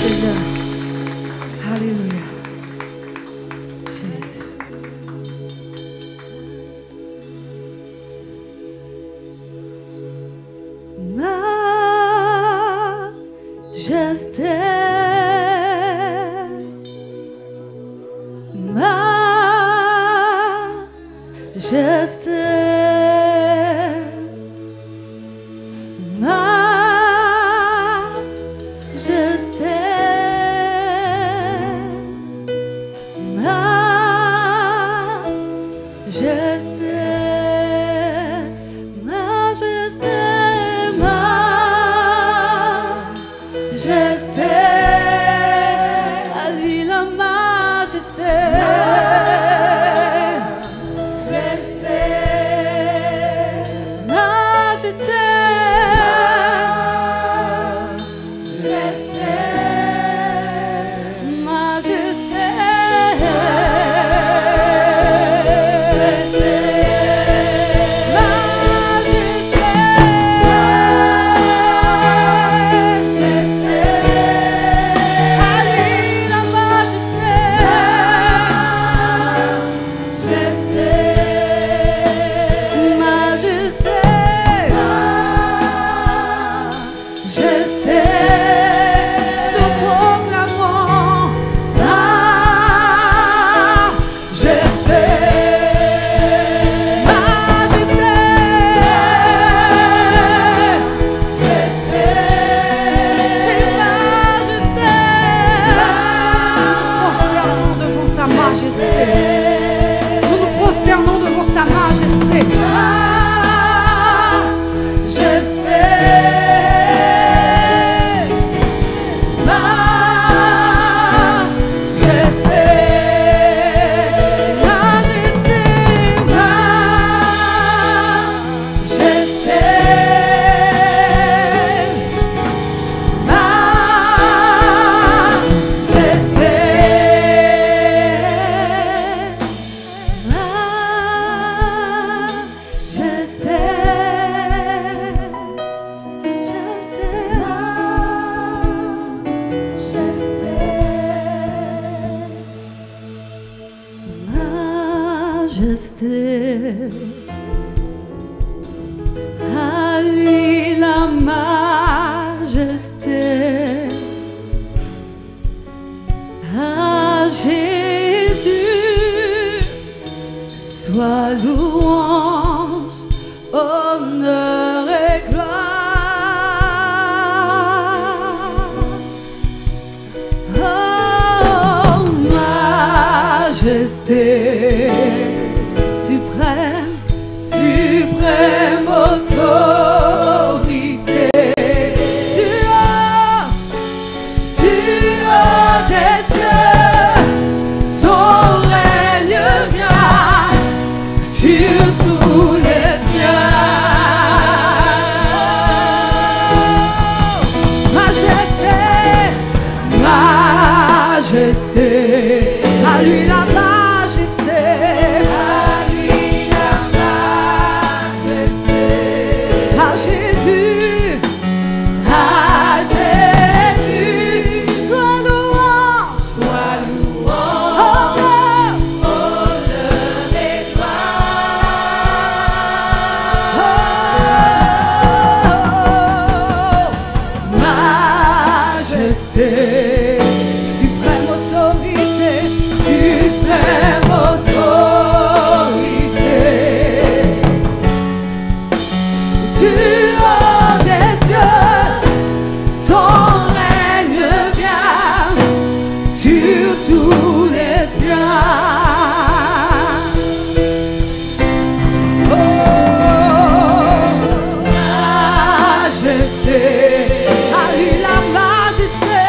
Seigneur. Alléluia. Jésus. Majesté. Majesté. À lui la majesté, à Jésus soit louange, honneur et gloire. Oh, majesté suprême, suprême autorité, du haut des cieux, son règne vient sur tous les cieux. Majesté, majesté, à lui la majesté. Suprême autorité, suprême autorité, du haut des cieux, son règne vient sur tous les cieux. Oh, majesté, à lui la majesté.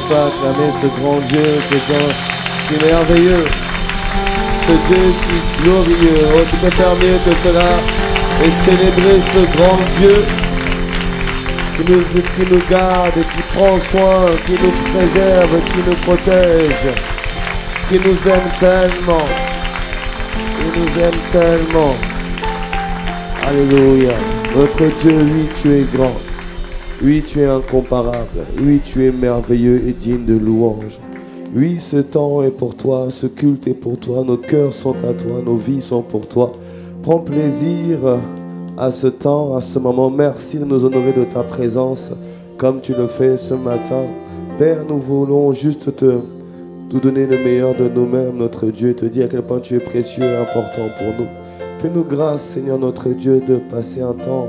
peut acclamer ce grand Dieu, ce Dieu si merveilleux, ce Dieu si glorieux. Oh, tu peux faire mieux que cela et célébrer ce grand Dieu qui nous garde, qui prend soin, qui nous préserve, qui nous protège, qui nous aime tellement. Il nous aime tellement. Alléluia. Notre Dieu, oui, tu es grand. Oui, tu es incomparable. Oui, tu es merveilleux et digne de louange. Oui, ce temps est pour toi, ce culte est pour toi, nos cœurs sont à toi, nos vies sont pour toi. Prends plaisir à ce temps, à ce moment. Merci de nous honorer de ta présence comme tu le fais ce matin. Père, nous voulons juste te donner le meilleur de nous-mêmes, notre Dieu, et te dire à quel point tu es précieux et important pour nous. Fais-nous grâce, Seigneur notre Dieu, de passer un temps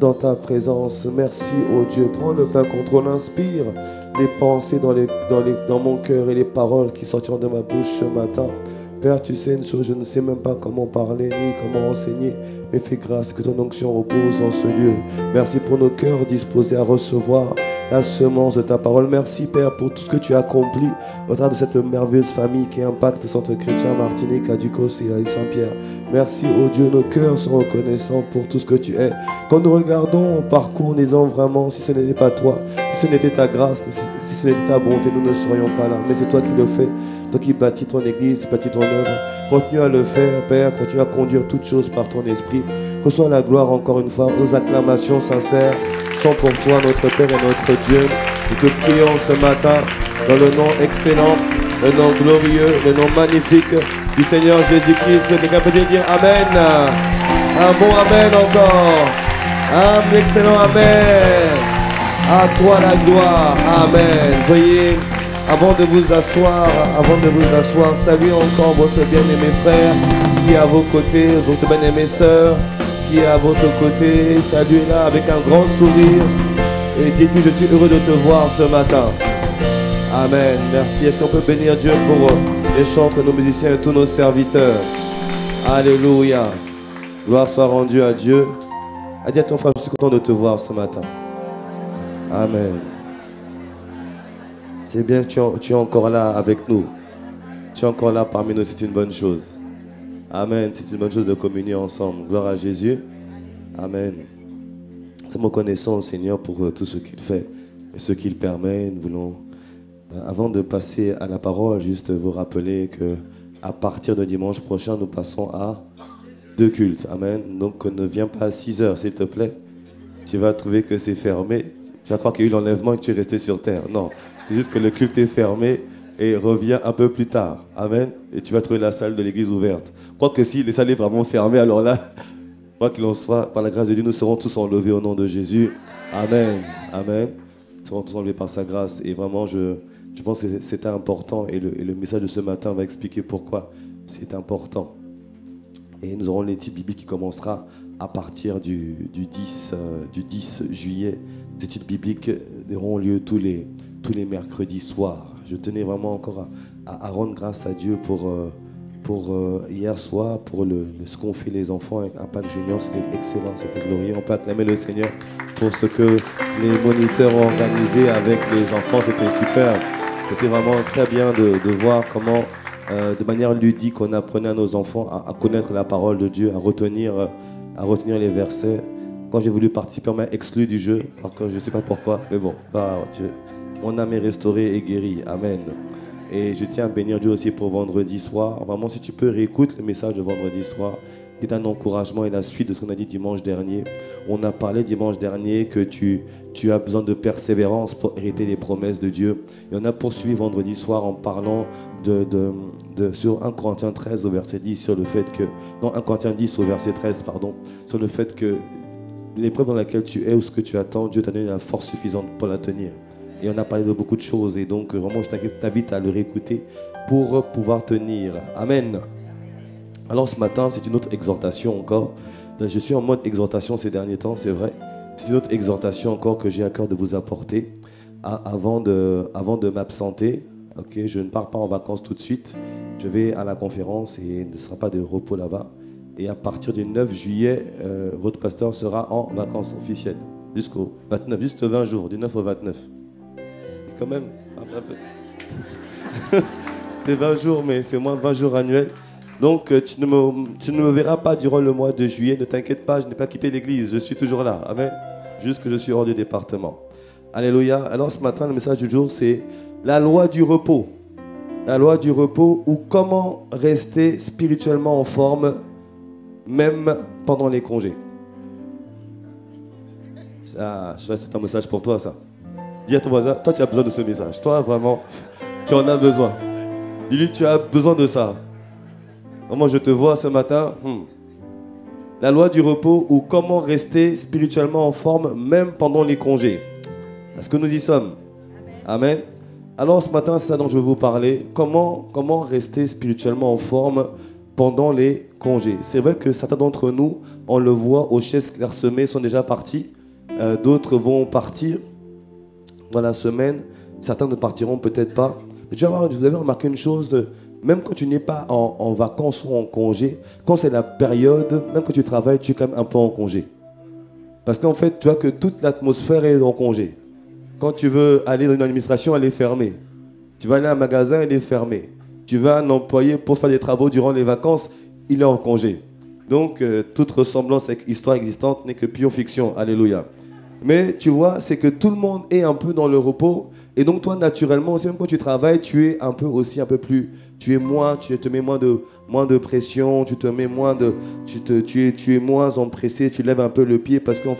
dans ta présence. Merci, ô Dieu. Prends le plein contrôle, inspire les pensées dans mon cœur et les paroles qui sortiront de ma bouche ce matin. Père, tu sais une chose, je ne sais même pas comment parler ni comment enseigner, mais fais grâce que ton onction repose en ce lieu. Merci pour nos cœurs disposés à recevoir la semence de ta parole. Merci, Père, pour tout ce que tu as accompli au travers de cette merveilleuse famille qui impacte Centre Chrétien Martinique, à Ducos et à Saint-Pierre. Merci, ô Dieu, nos cœurs sont reconnaissants pour tout ce que tu es. Quand nous regardons, on parcourt en disant vraiment, si ce n'était pas toi, si ce n'était ta grâce, si ce n'était ta bonté, nous ne serions pas là. Mais c'est toi qui le fais, toi qui bâtis ton église, bâtis ton œuvre. Continue à le faire, Père, continue à conduire toutes choses par ton esprit. Reçois la gloire encore une fois, nos acclamations sincères sont pour toi, notre Père et notre Dieu. Nous te prions ce matin dans le nom excellent, le nom glorieux, le nom magnifique du Seigneur Jésus-Christ. Quelqu'un peut dire Amen. Un bon Amen encore. Un excellent Amen. À toi la gloire. Amen. Veuillez, avant de vous asseoir, saluez encore votre bien-aimé frère qui est à vos côtés, votre bien-aimée sœur qui est à votre côté. Saluez-la avec un grand sourire et dites-lui je suis heureux de te voir ce matin. Amen. Merci. Est-ce qu'on peut bénir Dieu pour les chantres, nos musiciens et tous nos serviteurs? Alléluia. Gloire soit rendue à Dieu. Dis à ton frère, je suis content de te voir ce matin. Amen. C'est bien que tu es encore là avec nous. Tu es encore là parmi nous, c'est une bonne chose. Amen. C'est une bonne chose de communier ensemble. Gloire à Jésus. Amen. Nous sommes reconnaissants au Seigneur pour tout ce qu'il fait et ce qu'il permet. Nous voulons, avant de passer à la parole, juste vous rappeler qu'à partir de dimanche prochain, nous passons à 2 cultes. Amen. Donc ne viens pas à 6 heures, s'il te plaît. Tu vas trouver que c'est fermé. Tu vas croire qu'il y a eu l'enlèvement et que tu es resté sur terre. Non. C'est juste que le culte est fermé et revient un peu plus tard. Amen. Et tu vas trouver la salle de l'église ouverte. Je crois que si les salles sont vraiment fermées, alors là, quoi qu'il en soit, par la grâce de Dieu, nous serons tous enlevés au nom de Jésus. Amen. Amen. Nous serons tous enlevés par sa grâce. Et vraiment, je pense que c'est important. Et le message de ce matin va expliquer pourquoi c'est important. Et nous aurons l'étude biblique qui commencera à partir du 10 juillet. Les études bibliques auront lieu tous les mercredis soirs. Je tenais vraiment encore à rendre grâce à Dieu pour hier soir, pour ce qu'ont fait les enfants avec Impact Junior. C'était excellent, c'était glorieux. On peut acclamer le Seigneur pour ce que les moniteurs ont organisé avec les enfants. C'était super. C'était vraiment très bien de voir comment, de manière ludique, on apprenait à nos enfants à connaître la parole de Dieu, à retenir les versets. Quand j'ai voulu participer, on m'a exclu du jeu. Alors que je ne sais pas pourquoi, mais bon, Dieu. Mon âme est restaurée et guérie. Amen. Et je tiens à bénir Dieu aussi pour vendredi soir. Vraiment, si tu peux, réécoute le message de vendredi soir. C'est un encouragement et la suite de ce qu'on a dit dimanche dernier. On a parlé dimanche dernier que tu as besoin de persévérance pour hériter les promesses de Dieu. Et on a poursuivi vendredi soir en parlant sur 1 Corinthiens 13 au verset 10, sur le fait que... Non, 1 Corinthiens 10 au verset 13, pardon. Sur le fait que l'épreuve dans laquelle tu es ou ce que tu attends, Dieu t'a donné la force suffisante pour la tenir. Et on a parlé de beaucoup de choses. Et donc, vraiment, je t'invite à le réécouter pour pouvoir tenir. Amen. Alors, ce matin, c'est une autre exhortation encore. Je suis en mode exhortation ces derniers temps, c'est vrai. C'est une autre exhortation encore que j'ai à cœur de vous apporter avant de m'absenter. Ok, je ne pars pas en vacances tout de suite. Je vais à la conférence et il ne sera pas de repos là-bas. Et à partir du 9 juillet, votre pasteur sera en vacances officielles. Jusqu'au 29, juste 20 jours, du 9 au 29. Quand même, C'est 20 jours, mais c'est moins de 20 jours annuels. Donc, tu ne me verras pas durant le mois de juillet. Ne t'inquiète pas, je n'ai pas quitté l'église. Je suis toujours là. Amen. Juste que je suis hors du département. Alléluia. Alors, ce matin, le message du jour, c'est la loi du repos. La loi du repos ou comment rester spirituellement en forme, même pendant les congés. Ah, c'est un message pour toi, ça. Dis à ton voisin, toi, tu as besoin de ce message. Toi, vraiment, tu en as besoin. Dis-lui, tu as besoin de ça. Moi, je te vois ce matin. La loi du repos ou comment rester spirituellement en forme même pendant les congés. Est-ce que nous y sommes? Amen. Alors ce matin, c'est ça dont je vais vous parler. Comment rester spirituellement en forme pendant les congés. C'est vrai que certains d'entre nous, on le voit, aux chaises clairsemées sont déjà partis. D'autres vont partir dans la semaine. Certains ne partiront peut-être pas. Mais vous avez remarqué une chose, même quand tu n'es pas en vacances ou en congé, quand c'est la période, même quand tu travailles, tu es quand même un peu en congé. Parce qu'en fait, tu vois que toute l'atmosphère est en congé. Quand tu veux aller dans une administration, elle est fermée. Tu vas aller à un magasin, elle est fermée. Tu vas à un employé pour faire des travaux durant les vacances, il est en congé. Donc, toute ressemblance avec l'histoire existante n'est que pure fiction. Alléluia. Mais tu vois, c'est que tout le monde est un peu dans le repos. Et donc toi, naturellement, aussi, même quand tu travailles, tu es un peu aussi un peu plus... Tu te mets moins de pression, tu te mets moins de... Tu es moins empressé, tu lèves un peu le pied parce qu'en